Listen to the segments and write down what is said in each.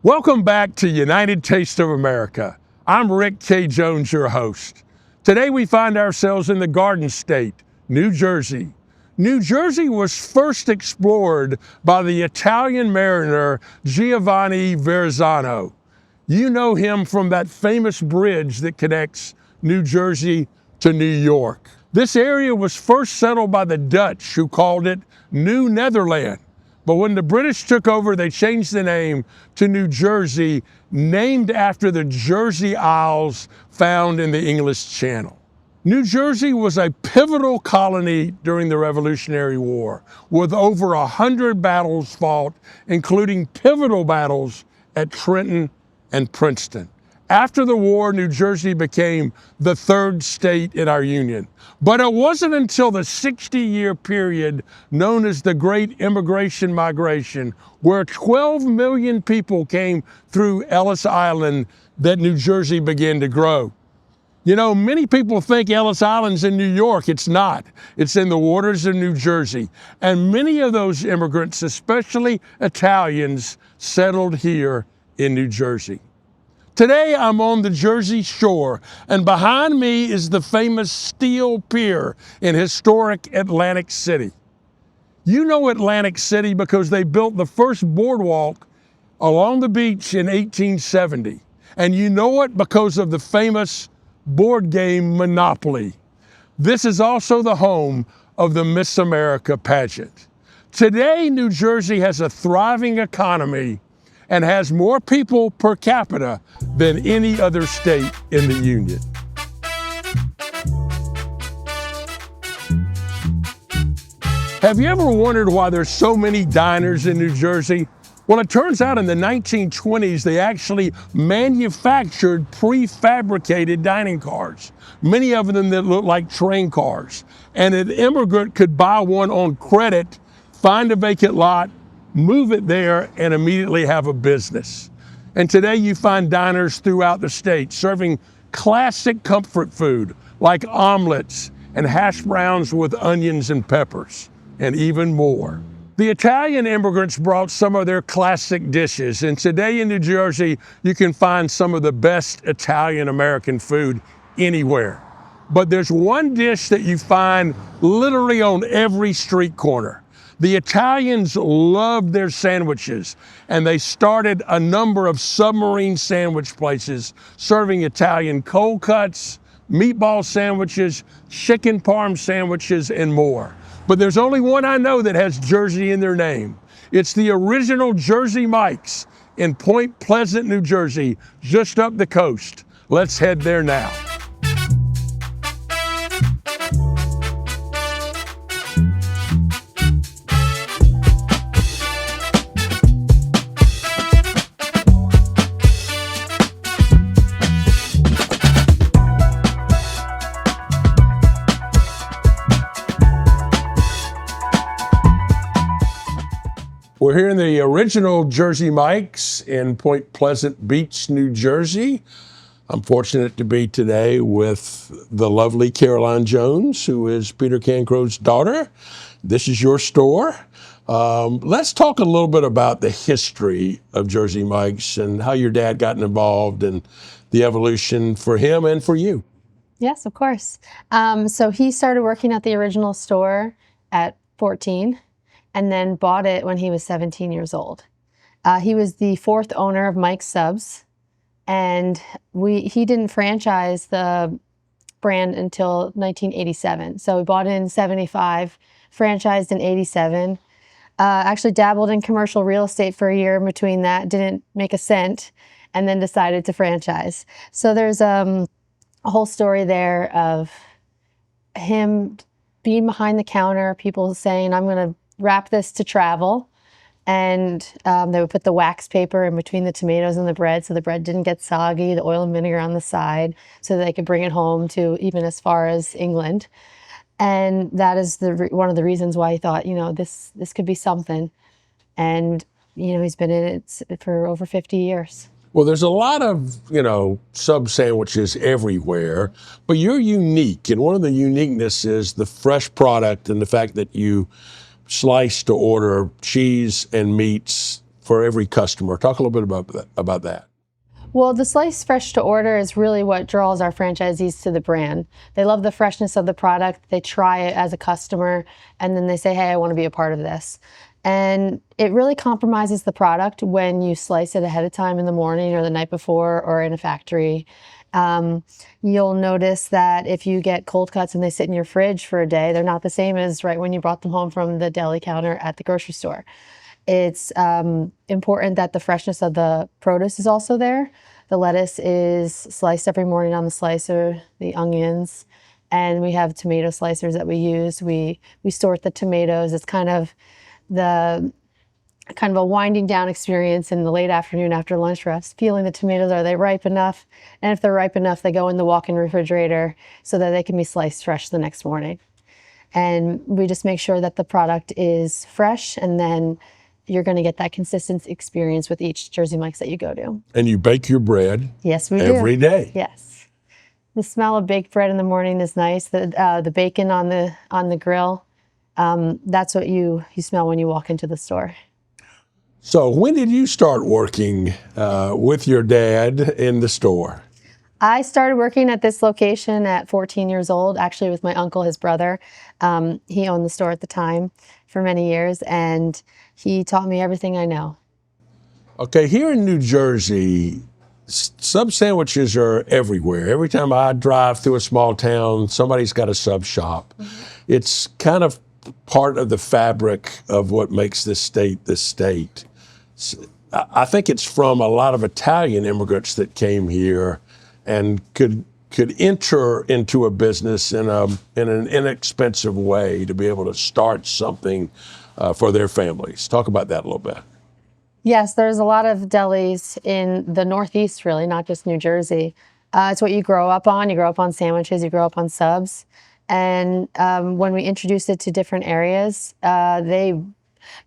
Welcome back to United Taste of America. I'm Rick K. Jones, your host. Today we find ourselves in the Garden State, New Jersey. New Jersey was first explored by the Italian mariner Giovanni Verrazzano. You know him from that famous bridge that connects New Jersey to New York. This area was first settled by the Dutch, who called it New Netherland. But when the British took over, they changed the name to New Jersey, named after the Jersey Isles found in the English Channel. New Jersey was a pivotal colony during the Revolutionary War, with over 100 battles fought, including pivotal battles at Trenton and Princeton. After the war, New Jersey became the third state in our union. But it wasn't until the 60-year period known as the Great Immigration Migration, where 12 million people came through Ellis Island, that New Jersey began to grow. You know, many people think Ellis Island's in New York. It's not. It's in the waters of New Jersey. And many of those immigrants, especially Italians, settled here in New Jersey. Today, I'm on the Jersey Shore, and behind me is the famous Steel Pier in historic Atlantic City. You know Atlantic City because they built the first boardwalk along the beach in 1870. And you know it because of the famous board game Monopoly. This is also the home of the Miss America pageant. Today, New Jersey has a thriving economy and has more people per capita than any other state in the Union. Have you ever wondered why there's so many diners in New Jersey? Well, it turns out in the 1920s, they actually manufactured prefabricated dining cars, many of them that look like train cars. And an immigrant could buy one on credit, find a vacant lot, move it there, and immediately have a business. And today you find diners throughout the state serving classic comfort food like omelets and hash browns with onions and peppers, and even more. The Italian immigrants brought some of their classic dishes, and today in New Jersey, you can find some of the best Italian-American food anywhere. But there's one dish that you find literally on every street corner. The Italians loved their sandwiches, and they started a number of Submarine sandwich places serving Italian cold cuts, meatball sandwiches, chicken parm sandwiches, and more. But there's only one I know that has Jersey in their name. It's the original Jersey Mike's in Point Pleasant, New Jersey, just up the coast. Let's head there now. We're here in the original Jersey Mike's in Point Pleasant Beach, New Jersey. I'm fortunate to be today with the lovely Caroline Jones, who is Peter Cancrow's daughter. This is your store. Let's talk a little bit about the history of Jersey Mike's and how your dad got involved and the evolution for him and for you. Yes, of course. So he started working at the original store at 14. And then bought it when he was 17 years old. He was the fourth owner of Mike's Subs, and he didn't franchise the brand until 1987. So we bought it in 75, franchised in 87. Actually dabbled in commercial real estate for a year in between that, didn't make a cent, and then decided to franchise. So there's a whole story there of him being behind the counter, people saying, I'm going to wrap this to travel, and they would put the wax paper in between the tomatoes and the bread so the bread didn't get soggy, the oil and vinegar on the side so that they could bring it home to even as far as England. And that is one of the reasons why he thought, you know, this could be something. And, you know, he's been in it for over 50 years. Well, there's a lot of, sub sandwiches everywhere, but you're unique. And one of the uniqueness is the fresh product and the fact that you slice to order cheese and meats for every customer. Talk a little bit about that. Well, the slice fresh to order is really what draws our franchisees to the brand. They love the freshness of the product. They try it as a customer, and then they say, hey, I want to be a part of this. And it really compromises the product when you slice it ahead of time in the morning or the night before or in a factory. You'll notice that if you get cold cuts and they sit in your fridge for a day, they're not the same as right when you brought them home from the deli counter at the grocery store. It's important that the freshness of the produce is also there. The lettuce is sliced every morning on the slicer, the onions, and we have tomato slicers that we use. We sort the tomatoes. It's kind of a winding down experience in the late afternoon after lunch for us, feeling the tomatoes, are they ripe enough? And if they're ripe enough, they go in the walk-in refrigerator so that they can be sliced fresh the next morning. And we just make sure that the product is fresh, and then you're going to get that consistent experience with each Jersey Mike's that you go to. And you bake your bread. Yes, we do. Every day. Yes. The smell of baked bread in the morning is nice. The bacon on the grill, that's what you smell when you walk into the store. So when did you start working with your dad in the store? I started working at this location at 14 years old, actually with my uncle, his brother. He owned the store at the time for many years, and he taught me everything I know. Okay, here in New Jersey, sub sandwiches are everywhere. Every time I drive through a small town, somebody's got a sub shop. Mm-hmm. It's kind of part of the fabric of what makes this state the state. I think it's from a lot of Italian immigrants that came here and could enter into a business in an inexpensive way to be able to start something for their families. Talk about that a little bit. Yes, there's a lot of delis in the Northeast, really, not just New Jersey. It's what you grow up on. You grow up on sandwiches, you grow up on subs. And when we introduce it to different areas, they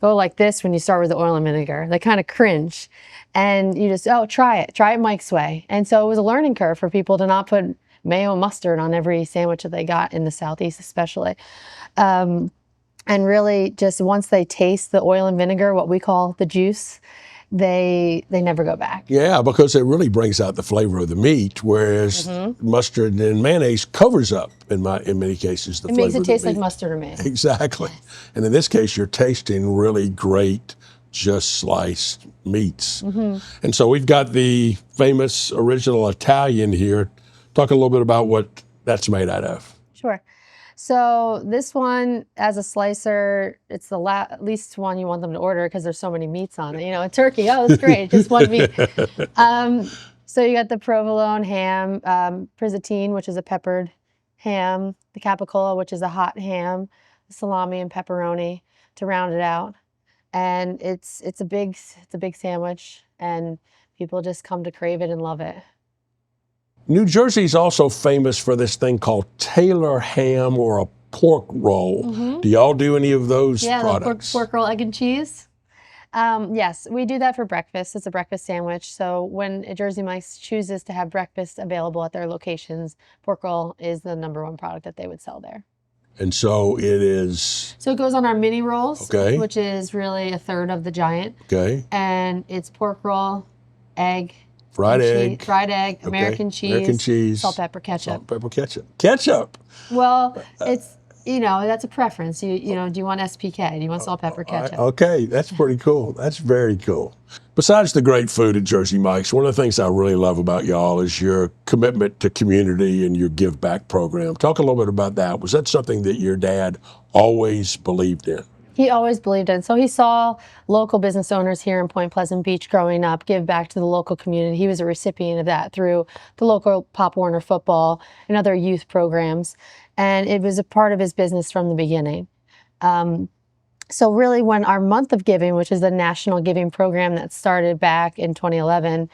go like this when you start with the oil and vinegar. They kind of cringe. And you just, try it Mike's way. And so it was a learning curve for people to not put mayo and mustard on every sandwich that they got in the Southeast especially. And really just once they taste the oil and vinegar, what we call the juice, they never go back. Yeah, because it really brings out the flavor of the meat, whereas mustard and mayonnaise covers up, in many cases, the flavor of the meat. It makes it taste like mustard or mayonnaise. Exactly. And in this case, you're tasting really great, just sliced meats. And so we've got the famous original Italian here. Talk a little bit about what that's made out of. Sure. So this one, as a slicer, it's the least one you want them to order because there's so many meats on it. You know, a turkey, that's great, just one meat. So you got the provolone ham, pizzatine, which is a peppered ham, the capicola, which is a hot ham, salami and pepperoni to round it out. And it's a big sandwich, and people just come to crave it and love it. New Jersey's also famous for this thing called Taylor ham or a pork roll. Do y'all do any of those products? Yeah, pork roll, egg and cheese. Yes, we do that for breakfast. It's a breakfast sandwich. So when a Jersey Mike's chooses to have breakfast available at their locations, pork roll is the #1 product that they would sell there. And so it is? So it goes on our mini rolls, okay, which is really a third of the giant. Okay. And it's pork roll, egg, fried egg, okay. American cheese, salt, pepper, ketchup. Salt, pepper, ketchup. Ketchup. Well, it's, that's a preference. You know, do you want SPK? Do you want salt, pepper, ketchup? Okay, that's pretty cool. That's very cool. Besides the great food at Jersey Mike's, one of the things I really love about y'all is your commitment to community and your give back program. Talk a little bit about that. Was that something that your dad always believed in? He always believed in. So he saw local business owners here in Point Pleasant Beach growing up give back to the local community. He was a recipient of that through the local Pop Warner football and other youth programs. And it was a part of his business from the beginning. So really when our month of giving, which is the national giving program that started back in 2011,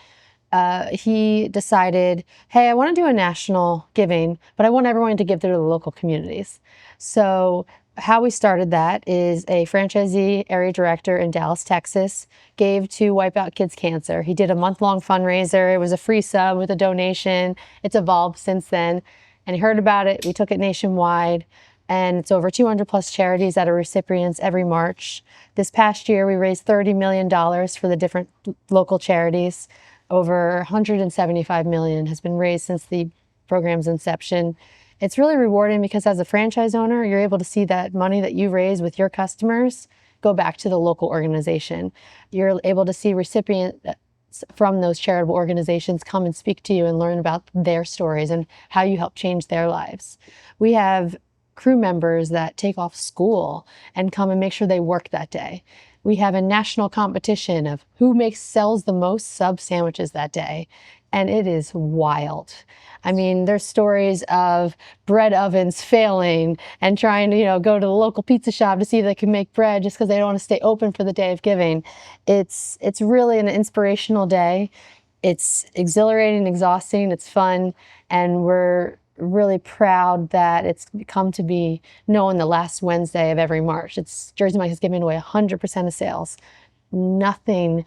he decided, hey, I want to do a national giving, but I want everyone to give to the local communities. So how we started that is a franchisee area director in Dallas, Texas, gave to Wipe Out Kids Cancer. He did a month-long fundraiser. It was a free sub with a donation. It's evolved since then. And he heard about it. We took it nationwide. and it's over 200 plus charities that are recipients every March. This past year, we raised $30 million for the different local charities. Over 175 million has been raised since the program's inception. It's really rewarding because as a franchise owner, you're able to see that money that you raise with your customers go back to the local organization. You're able to see recipients from those charitable organizations come and speak to you and learn about their stories and how you help change their lives. We have crew members that take off school and come and make sure they work that day. We have a national competition of who sells the most sub sandwiches that day. And it is wild. I mean, there's stories of bread ovens failing and trying to, go to the local pizza shop to see if they can make bread just because they don't want to stay open for the day of giving. It's really an inspirational day. It's exhilarating, exhausting, it's fun, and we're really proud that it's come to be known the last Wednesday of every March. Jersey Mike's is giving away 100% of sales. Nothing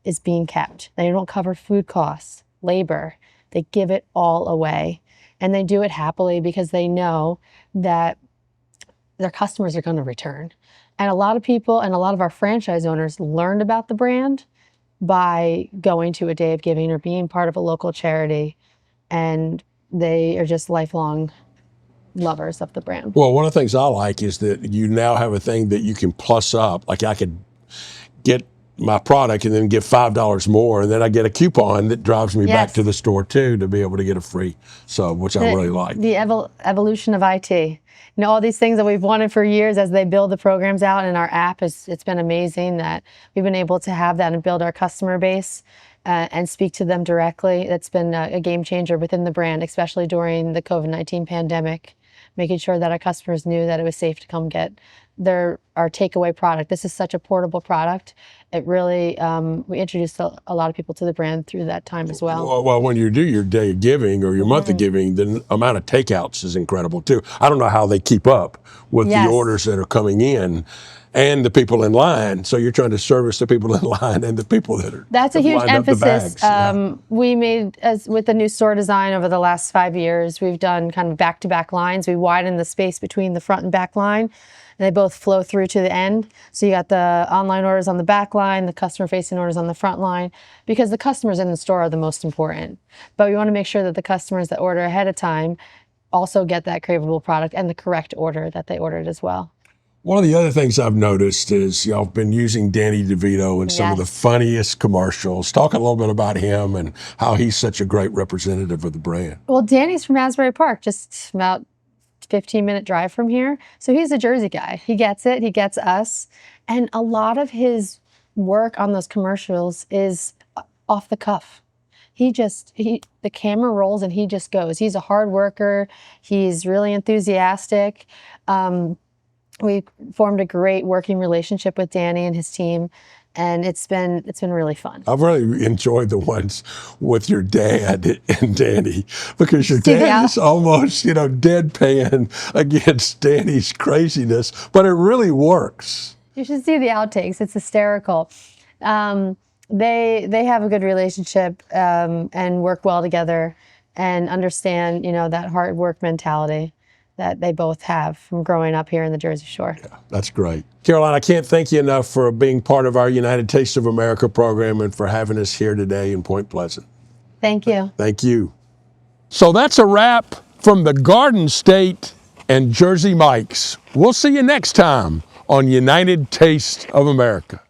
is being kept. They don't cover food costs, labor. They give it all away. And they do it happily because they know that their customers are going to return. And a lot of people and a lot of our franchise owners learned about the brand by going to a day of giving or being part of a local charity. And they are just lifelong lovers of the brand. Well, one of the things I like is that you now have a thing that you can plus up. Like I could get my product and then give $5 more, and then I get a coupon that drives me back to the store too to be able to get a free sub, which I really like. The evolution of IT. All these things that we've wanted for years as they build the programs out in our app, it's been amazing that we've been able to have that and build our customer base and speak to them directly. That's been a game changer within the brand, especially during the COVID-19 pandemic, making sure that our customers knew that it was safe to come get our takeaway product. This is such a portable product. It really, we introduced a lot of people to the brand through that time as well. Well, when you do your day of giving or your month of giving, the amount of takeouts is incredible too. I don't know how they keep up with the orders that are coming in and the people in line. So you're trying to service the people in line and the people that are That's a huge emphasis. Yeah. We made, with the new store design over the last 5 years, we've done kind of back-to-back lines. We widened the space between the front and back line. And they both flow through to the end. So you got the online orders on the back line, the customer-facing orders on the front line, because the customers in the store are the most important. But we want to make sure that the customers that order ahead of time also get that craveable product and the correct order that they ordered as well. One of the other things I've noticed is y'all have been using Danny DeVito in some of the funniest commercials. Talk a little bit about him and how he's such a great representative of the brand. Well, Danny's from Asbury Park, just about 15-minute drive from here. So he's a Jersey guy. He gets it. He gets us. And a lot of his work on those commercials is off the cuff. The camera rolls and he just goes. He's a hard worker. He's really enthusiastic. We formed a great working relationship with Danny and his team. And it's been really fun. I've really enjoyed the ones with your dad and Danny, because your dad is almost, deadpan against Danny's craziness, but it really works. You should see the outtakes. It's hysterical. They have a good relationship and work well together and understand, that hard work mentality that they both have from growing up here in the Jersey Shore. Yeah, that's great. Caroline, I can't thank you enough for being part of our United Taste of America program and for having us here today in Point Pleasant. Thank you. Thank you. So that's a wrap from the Garden State and Jersey Mike's. We'll see you next time on United Taste of America.